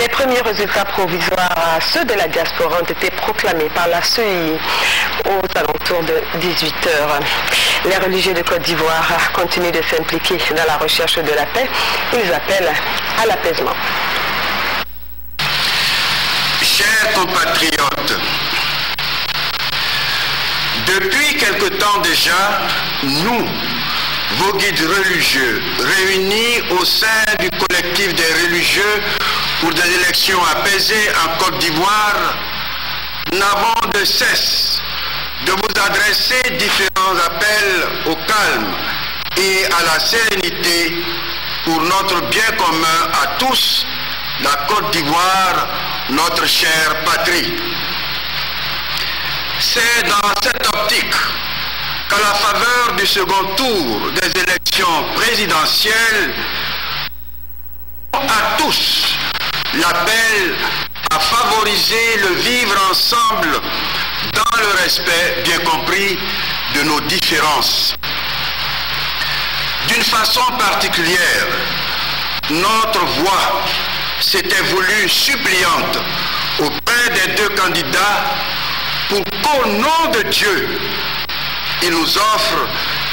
Les premiers résultats provisoires, ceux de la diaspora, ont été proclamés par la CEI aux alentours de 18 heures. Les religieux de Côte d'Ivoire continuent de s'impliquer dans la recherche de la paix. Ils appellent à l'apaisement. Chers compatriotes, depuis quelque temps déjà, nous, vos guides religieux, réunis au sein du collectif des religieux pour des élections apaisées en Côte d'Ivoire, n'avons de cesse de vous adresser différents appels au calme et à la sérénité pour notre bien commun à tous, la Côte d'Ivoire, notre chère patrie. C'est dans cette optique qu'à la faveur du second tour des élections présidentielles, à tous l'appel à favoriser le vivre ensemble dans le respect, bien compris, de nos différences. D'une façon particulière, notre voix s'était voulue suppliante auprès des deux candidats pour qu'au nom de Dieu, ils nous offrent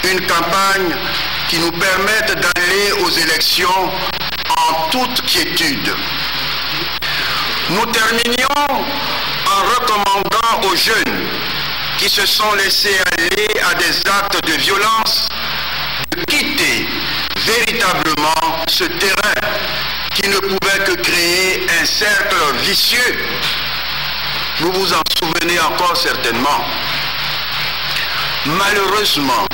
une campagne qui nous permette d'aller aux élections en toute quiétude. Nous terminions en recommandant aux jeunes qui se sont laissés aller à des actes de violence de quitter véritablement ce terrain qui ne pouvait que créer un cercle vicieux. Vous vous en souvenez encore certainement. Malheureusement,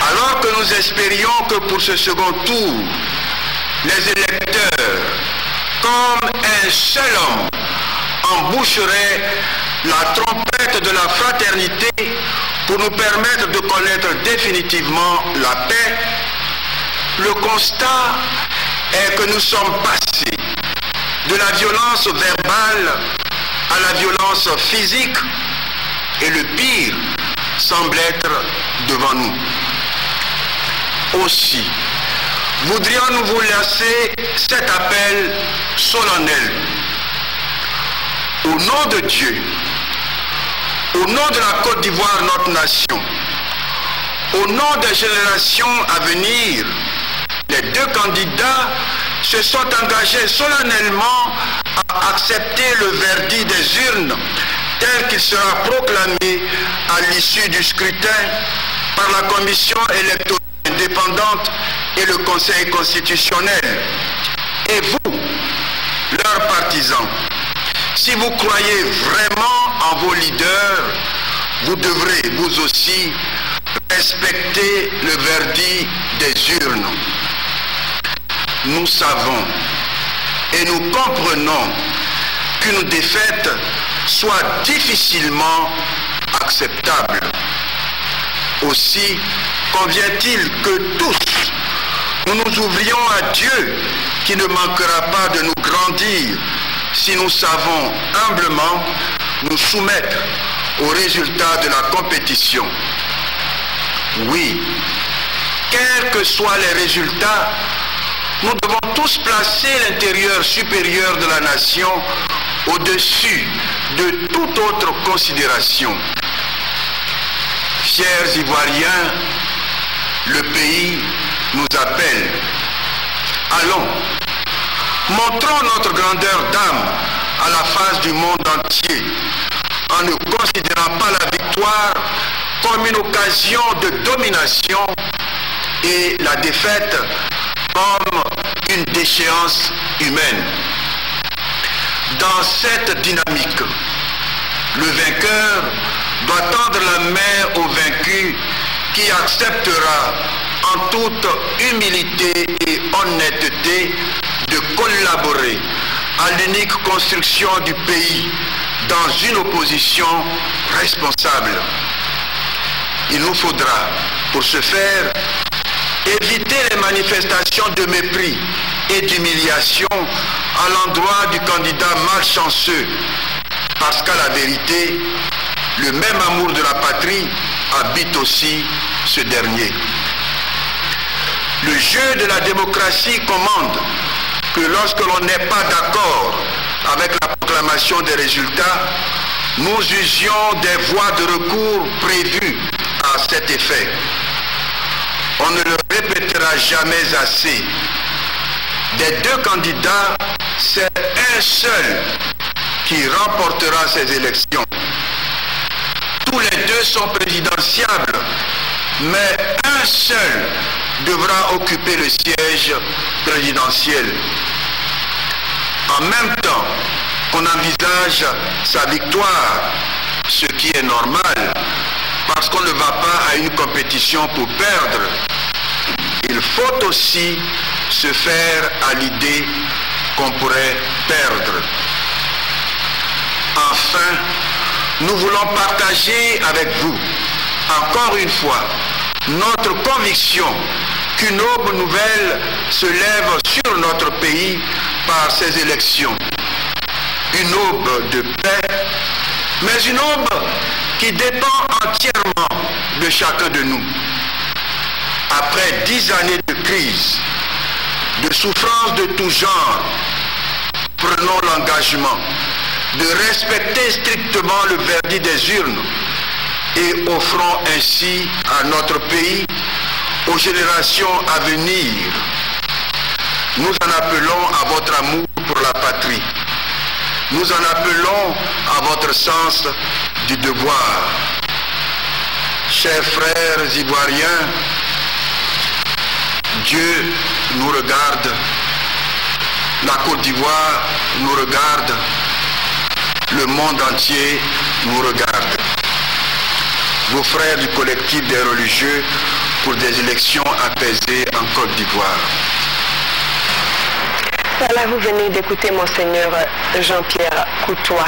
alors que nous espérions que pour ce second tour, les électeurs, comme un seul homme, emboucheraient la trompette de la fraternité pour nous permettre de connaître définitivement la paix, le constat est que nous sommes passés de la violence verbale à la violence physique et le pire semble être devant nous. Aussi, voudrions-nous vous lancer cet appel solennel. Au nom de Dieu, au nom de la Côte d'Ivoire, notre nation, au nom des générations à venir, les deux candidats se sont engagés solennellement à accepter le verdict des urnes tel qu'il sera proclamé à l'issue du scrutin par la Commission électorale indépendante et le Conseil constitutionnel. Et vous, leurs partisans, si vous croyez vraiment en vos leaders, vous devrez, vous aussi, respecter le verdict des urnes. Nous savons et nous comprenons qu'une défaite soit difficilement acceptable. Aussi convient-il que tous nous nous ouvrions à Dieu qui ne manquera pas de nous grandir si nous savons humblement nous soumettre aux résultats de la compétition. Oui, quels que soient les résultats, nous devons tous placer l'intérieur supérieur de la nation au-dessus de toute autre considération. Chers Ivoiriens, le pays nous appelle. Allons, montrons notre grandeur d'âme à la face du monde entier, en ne considérant pas la victoire comme une occasion de domination et la défaite comme une déchéance humaine. Dans cette dynamique, le vainqueur doit tendre la main au vaincu qui acceptera en toute humilité et honnêteté de collaborer à l'unique construction du pays dans une opposition responsable. Il nous faudra, pour ce faire, éviter les manifestations de mépris et d'humiliation à l'endroit du candidat malchanceux, parce qu'à la vérité, le même amour de la patrie habite aussi ce dernier. Le jeu de la démocratie commande que lorsque l'on n'est pas d'accord avec la proclamation des résultats, nous usions des voies de recours prévues à cet effet. On ne le répétera jamais assez. Des deux candidats, c'est un seul qui remportera ces élections. Tous les deux sont présidentiables, mais un seul devra occuper le siège présidentiel. En même temps qu'on envisage sa victoire, ce qui est normal, parce qu'on ne va pas à une compétition pour perdre, il faut aussi se faire à l'idée qu'on pourrait perdre. Enfin, nous voulons partager avec vous, encore une fois, notre conviction qu'une aube nouvelle se lève sur notre pays par ces élections. Une aube de paix, mais une aube qui dépend entièrement de chacun de nous. Après 10 années de crise, de souffrance de tout genre, prenons l'engagement de respecter strictement le verdict des urnes et offrons ainsi à notre pays, aux générations à venir. Nous en appelons à votre amour pour la patrie. Nous en appelons à votre sens du devoir. Chers frères ivoiriens, Dieu nous regarde, la Côte d'Ivoire nous regarde, le monde entier nous regarde. Vos frères du collectif des religieux pour des élections apaisées en Côte d'Ivoire. Voilà, vous venez d'écouter Monseigneur Jean-Pierre Coutois,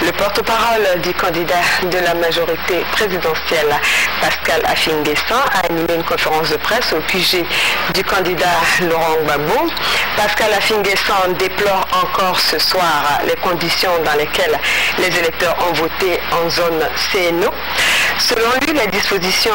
le porte-parole du candidat de la majorité présidentielle, Pascal Affi-N'Guessan, a animé une conférence de presse au QG du candidat Laurent Gbagbo. Pascal Affi-N'Guessan déplore encore ce soir les conditions dans lesquelles les électeurs ont voté en zone CNO. Selon lui, les dispositions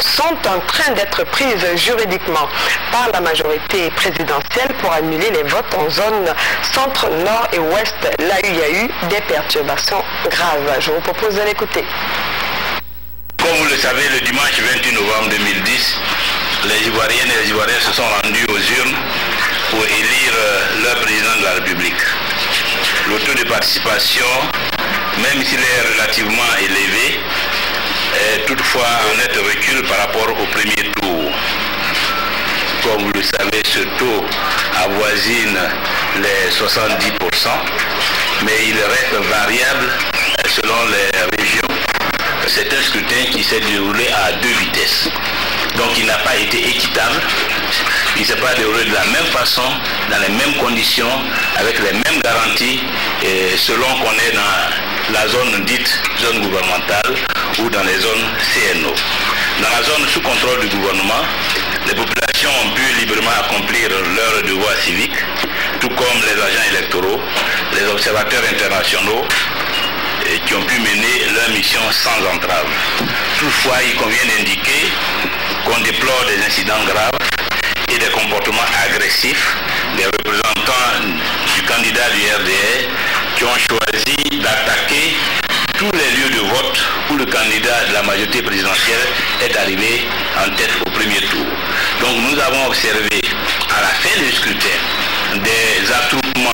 sont en train d'être prises juridiquement par la majorité présidentielle pour annuler les votes en zone centre, nord et ouest. Là où il y a eu des perturbations graves. Je vous propose de l'écouter. Comme vous le savez, le dimanche 28 novembre 2010, les Ivoiriennes et les Ivoiriens se sont rendus aux urnes pour élire leur président de la République. Le taux de participation, même s'il est relativement élevé, est toutefois en net recul par rapport au premier tour. Comme vous le savez, ce taux avoisine les 70%, mais il reste variable selon les régions. C'est un scrutin qui s'est déroulé à 2 vitesses. Donc il n'a pas été équitable, il ne s'est pas déroulé de la même façon, dans les mêmes conditions, avec les mêmes garanties, et selon qu'on est dans la zone dite zone gouvernementale ou dans les zones CNO. Dans la zone sous contrôle du gouvernement, les populations ont pu librement accomplir leurs devoirs civiques, tout comme les agents électoraux, les observateurs internationaux, qui ont pu mener leur mission sans entrave. Toutefois, il convient d'indiquer qu'on déplore des incidents graves et des comportements agressifs des représentants du candidat du RDR qui ont choisi d'attaquer tous les lieux de vote où le candidat de la majorité présidentielle est arrivé en tête au premier tour. Donc nous avons observé à la fin du scrutin des attroupements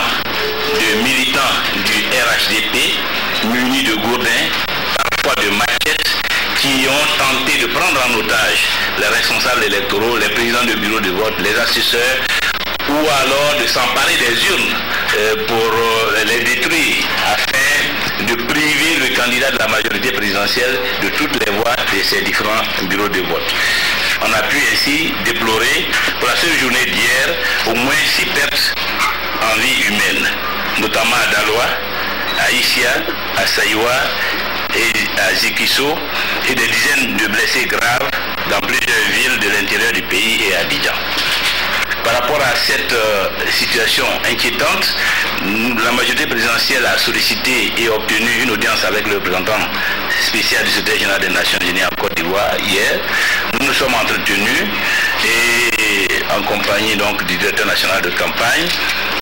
de militants du RHDP munis de gourdins, parfois de machettes, qui ont tenté de prendre en otage les responsables électoraux, les présidents de bureaux de vote, les assesseurs, ou alors de s'emparer des urnes pour les détruire afin de priver le candidat de la majorité présidentielle de toutes les voix de ces différents bureaux de vote. On a pu ainsi déplorer pour la seule journée d'hier au moins 6 pertes en vie humaine, notamment à Daloa, à Issia, à Saïwa et à Zikiso, et des dizaines de blessés graves dans plusieurs villes de l'intérieur du pays et à Abidjan. Par rapport à cette situation inquiétante, la majorité présidentielle a sollicité et obtenu une audience avec le représentant spécial du secrétaire général des Nations Unies en Côte d'Ivoire hier. Nous nous sommes entretenus et en compagnie donc du directeur national de campagne.